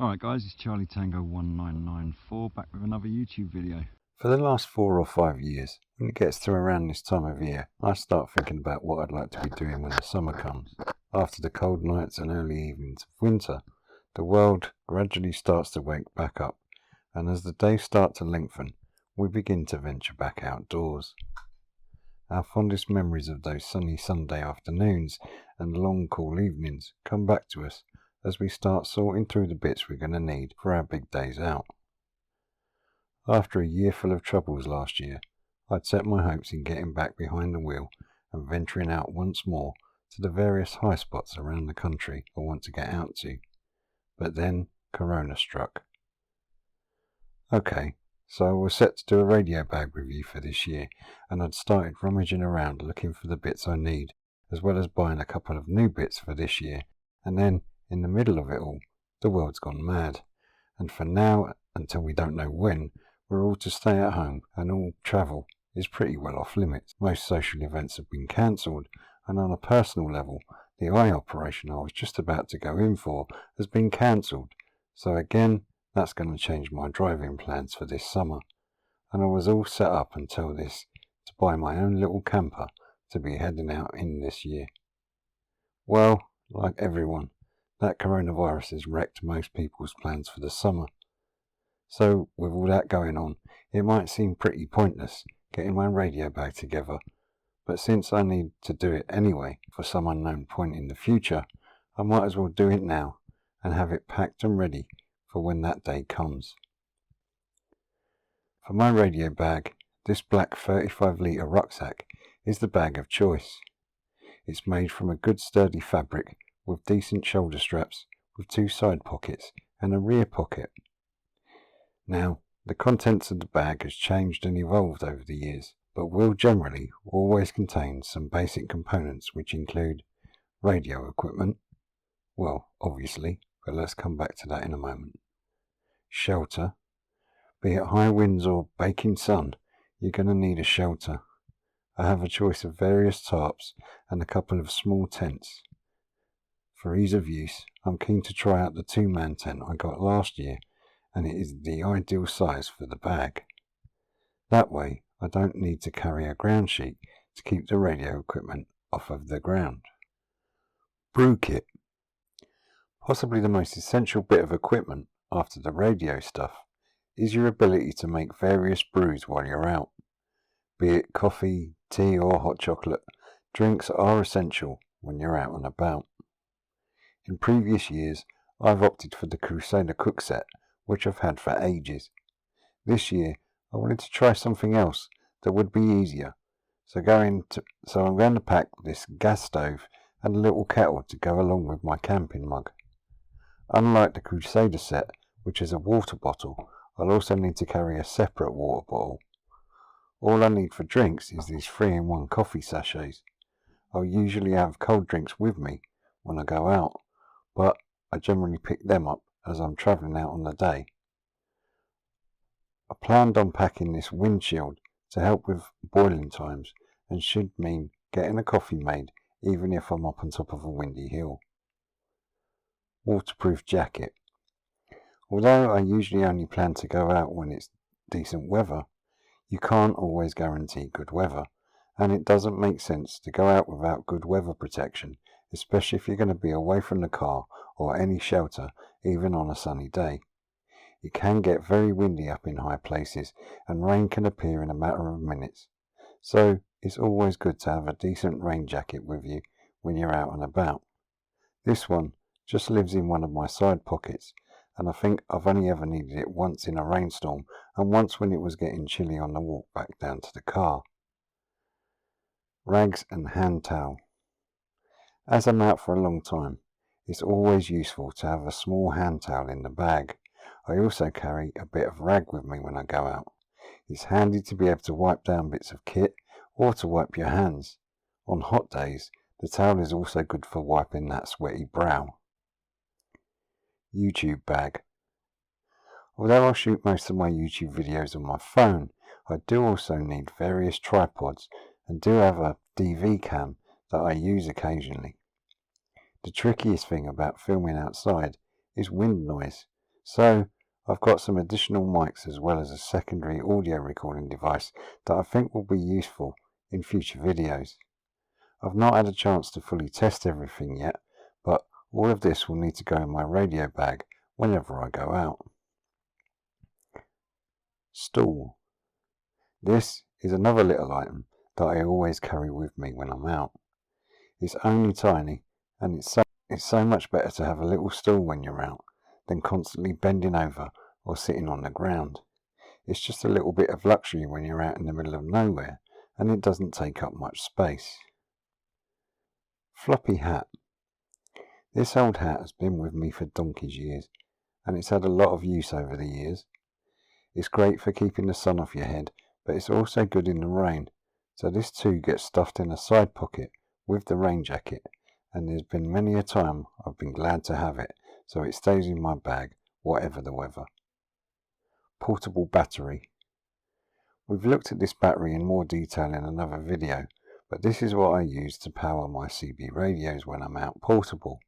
Alright guys, it's Charlie Tango 1994 back with another YouTube video. For the last 4 or 5 years, when it gets to around this time of year, I start thinking about what I'd like to be doing when the summer comes. After the cold nights and early evenings of winter, the world gradually starts to wake back up, and as the days start to lengthen, we begin to venture back outdoors. Our fondest memories of those sunny Sunday afternoons and long cool evenings come back to us as we start sorting through the bits we're going to need for our big days out. After a year full of troubles last year, I'd set my hopes in getting back behind the wheel and venturing out once more to the various high spots around the country I want to get out to. But then Corona struck. Okay, so I was set to do a radio bag review for this year, and I'd started rummaging around looking for the bits I need, as well as buying a couple of new bits for this year, and then, in the middle of it all, the world's gone mad, and for now, until we don't know when, we're all to stay at home, and all travel is pretty well off limits. Most social events have been cancelled, and on a personal level, the eye operation I was just about to go in for has been cancelled, so again, that's going to change my driving plans for this summer, and I was all set up until this to buy my own little camper to be heading out in this year. Well, like everyone, that coronavirus has wrecked most people's plans for the summer. So, with all that going on, it might seem pretty pointless getting my radio bag together, but since I need to do it anyway for some unknown point in the future, I might as well do it now and have it packed and ready for when that day comes. For my radio bag, this black 35-litre rucksack is the bag of choice. It's made from a good sturdy fabric with decent shoulder straps, with 2 side pockets and a rear pocket. Now, the contents of the bag has changed and evolved over the years, but will generally always contain some basic components which include radio equipment, well, obviously, but let's come back to that in a moment. Shelter, be it high winds or baking sun, you're going to need a shelter. I have a choice of various tarps and a couple of small tents. For ease of use, I'm keen to try out the 2-man tent I got last year, and it is the ideal size for the bag. That way, I don't need to carry a ground sheet to keep the radio equipment off of the ground. Brew Kit. Possibly the most essential bit of equipment after the radio stuff is your ability to make various brews while you're out. Be it coffee, tea or hot chocolate, drinks are essential when you're out and about. In previous years, I've opted for the Crusader cook set, which I've had for ages. This year, I wanted to try something else that would be easier, so I'm going to pack this gas stove and a little kettle to go along with my camping mug. Unlike the Crusader set, which is a water bottle, I'll also need to carry a separate water bottle. All I need for drinks is these 3-in-1 coffee sachets. I'll usually have cold drinks with me when I go out, but I generally pick them up as I'm travelling out on the day. I planned on packing this windshield to help with boiling times and should mean getting a coffee made even if I'm up on top of a windy hill. Waterproof jacket. Although I usually only plan to go out when it's decent weather, you can't always guarantee good weather, and it doesn't make sense to go out without good weather protection, especially if you're going to be away from the car or any shelter, even on a sunny day. It can get very windy up in high places, and rain can appear in a matter of minutes, so it's always good to have a decent rain jacket with you when you're out and about. This one just lives in one of my side pockets, and I think I've only ever needed it once in a rainstorm, and once when it was getting chilly on the walk back down to the car. Rags and hand towel. As I'm out for a long time, it's always useful to have a small hand towel in the bag. I also carry a bit of rag with me when I go out. It's handy to be able to wipe down bits of kit or to wipe your hands. On hot days, the towel is also good for wiping that sweaty brow. YouTube bag. Although I shoot most of my YouTube videos on my phone, I do also need various tripods and do have a DV cam that I use occasionally. The trickiest thing about filming outside is wind noise, So I've got some additional mics as well as a secondary audio recording device that I think will be useful in future videos. I've not had a chance to fully test everything yet, but all of this will need to go in my radio bag whenever I go out. Stool. This is another little item that I always carry with me when I'm out. It's only tiny, and it's so much better to have a little stool when you're out than constantly bending over or sitting on the ground. It's just a little bit of luxury when you're out in the middle of nowhere, and it doesn't take up much space. Floppy Hat. This old hat has been with me for donkey's years, and it's had a lot of use over the years. It's great for keeping the sun off your head, but it's also good in the rain, so this too gets stuffed in a side pocket with the rain jacket, and there's been many a time I've been glad to have it, so it stays in my bag whatever the weather. Portable battery. We've looked at this battery in more detail in another video, but this is what I use to power my CB radios when I'm out portable.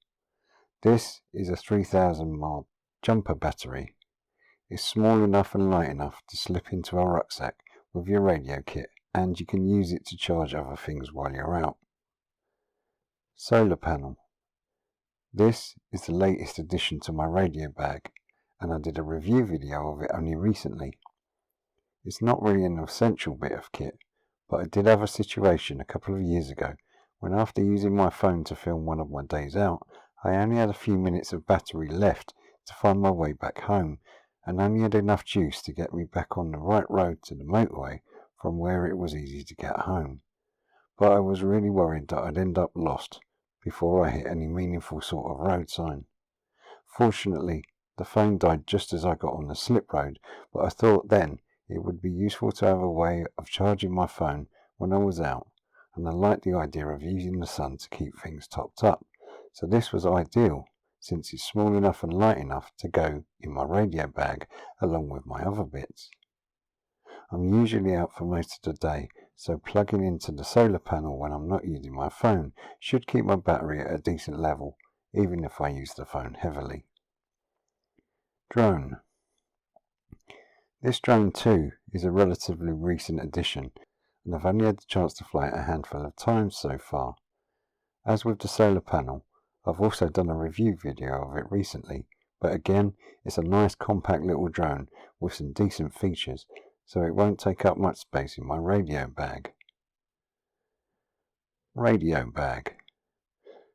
This is a 3000 mAh jumper battery. It's small enough and light enough to slip into a rucksack with your radio kit, and you can use it to charge other things while you're out. Solar panel. This is the latest addition to my radio bag, and I did a review video of it only recently. It's not really an essential bit of kit, but I did have a situation a couple of years ago when, after using my phone to film one of my days out, I only had a few minutes of battery left to find my way back home, and only had enough juice to get me back on the right road to the motorway from where it was easy to get home. But I was really worried that I'd end up lost before I hit any meaningful sort of road sign. Fortunately, the phone died just as I got on the slip road, but I thought then it would be useful to have a way of charging my phone when I was out, and I liked the idea of using the sun to keep things topped up, so this was ideal since it's small enough and light enough to go in my radio bag along with my other bits. I'm usually out for most of the day, so plugging into the solar panel when I'm not using my phone should keep my battery at a decent level, even if I use the phone heavily. Drone. This drone too is a relatively recent addition, and I've only had the chance to fly it a handful of times so far. As with the solar panel, I've also done a review video of it recently, but again, it's a nice compact little drone with some decent features, so it won't take up much space in my radio bag. Radio bag.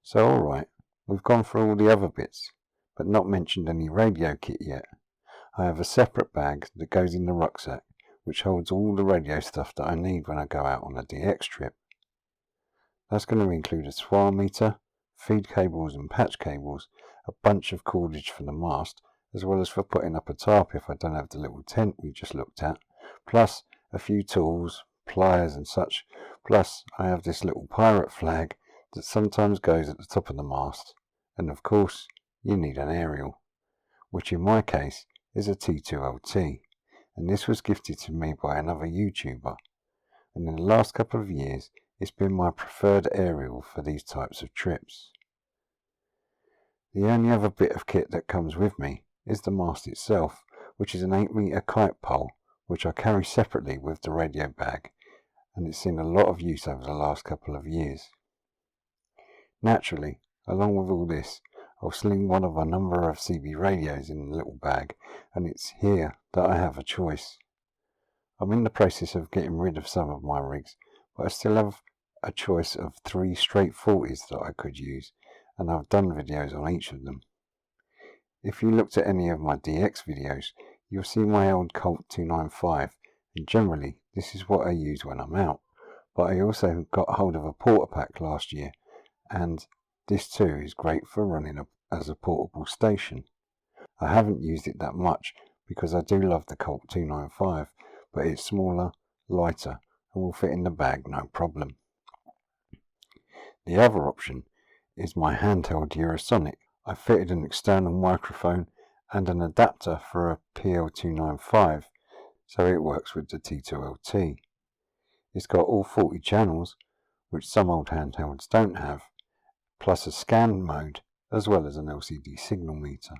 So alright, we've gone through all the other bits, but not mentioned any radio kit yet. I have a separate bag that goes in the rucksack, which holds all the radio stuff that I need when I go out on a DX trip. That's going to include a SWR meter, feed cables and patch cables, a bunch of cordage for the mast, as well as for putting up a tarp if I don't have the little tent we just looked at, plus a few tools, pliers and such, plus I have this little pirate flag that sometimes goes at the top of the mast, and of course you need an aerial, which in my case is a T2LT, and this was gifted to me by another YouTuber, and in the last couple of years it's been my preferred aerial for these types of trips. The only other bit of kit that comes with me is the mast itself, which is an 8-meter kite pole which I carry separately with the radio bag, and it's seen a lot of use over the last couple of years. Naturally, along with all this, I'll sling one of a number of CB radios in the little bag, and it's here that I have a choice. I'm in the process of getting rid of some of my rigs, but I still have a choice of 3 straight 40s that I could use, and I've done videos on each of them. If you looked at any of my DX videos, you'll see my old Colt 295, and generally this is what I use when I'm out, but I also got hold of a porta pack last year, and this too is great for running as a portable station. I haven't used it that much because I do love the Colt 295, but it's smaller, lighter, and will fit in the bag no problem. The other option is my handheld Eurosonic. I fitted an external microphone and an adapter for a PL295, so it works with the T2LT. It's got all 40 channels, which some old handhelds don't have, plus a scan mode as well as an LCD signal meter.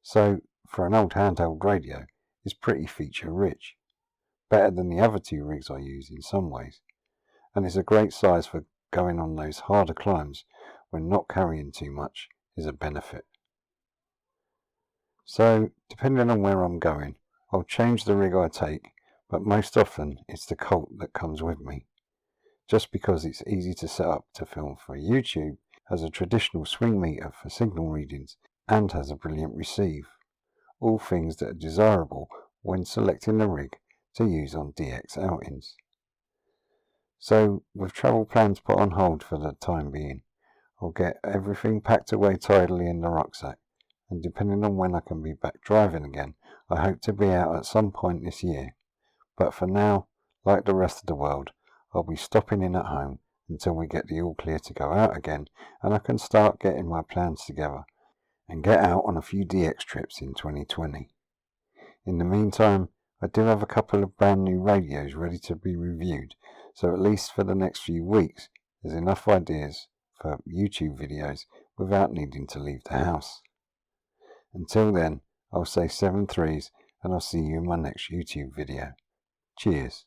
So for an old handheld radio, is pretty feature rich, better than the other two rigs I use in some ways, and is a great size for going on those harder climbs when not carrying too much is a benefit. So, depending on where I'm going, I'll change the rig I take, but most often it's the Colt that comes with me, just because it's easy to set up to film for YouTube, has a traditional swing meter for signal readings, and has a brilliant receive. All things that are desirable when selecting the rig to use on DX outings. So, with travel plans put on hold for the time being, I'll get everything packed away tidily in the rucksack, and depending on when I can be back driving again, I hope to be out at some point this year. But for now, like the rest of the world, I'll be stopping in at home until we get the all clear to go out again, and I can start getting my plans together and get out on a few DX trips in 2020. In the meantime, I do have a couple of brand new radios ready to be reviewed, so at least for the next few weeks, there's enough ideas for YouTube videos without needing to leave the house. Until then, I'll say 7 threes, and I'll see you in my next YouTube video. Cheers.